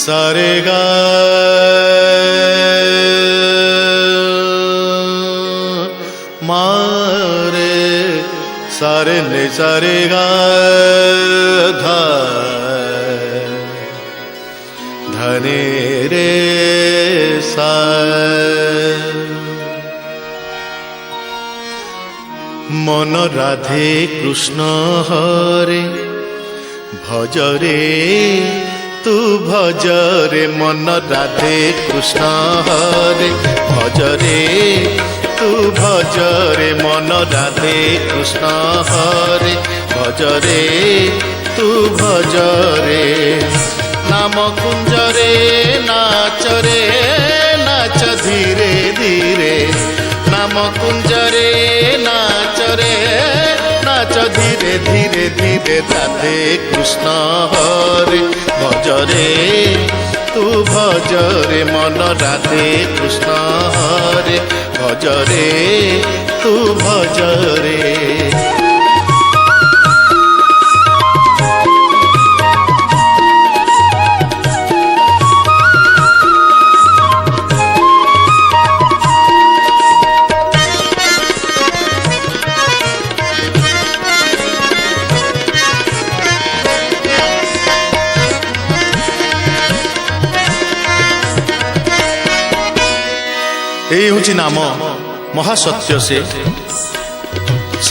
सारे गा मारे सारे ने सारे गा धा धने रे सा मन राधे कृष्ण हरे भजरे तू भजरे मन राधे कृष्ण हरे भजरे तू भजरे मन राधे कृष्ण हरे भजरे तू भजरे नाम कुंजरे नाचरे नाच धीरे धीरे नाम कुंजरे नाचरे नाच धीरे धीरे धीरे राधे कृष्ण हरे भजरे तू भजरे मन राधे कृष्ण हरे भजरे तू भजरे यही हूँ नाम महासत्य से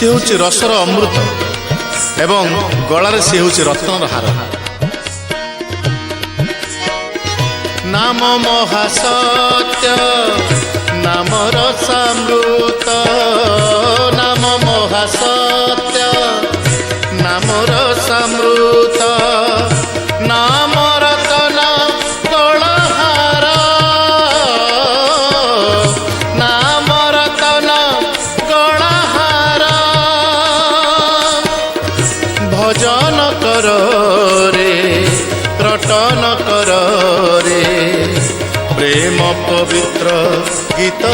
हूँ रसर अमृत एवं गलार से हूँ रत्नर हार नाम महासत्य नाम रसामृत नाम महासत्य नाम रसामृत नाम रतन गलहार नाम रतन गलहार भजन कर रे रटन कर रे प्रेम पवित्र गीत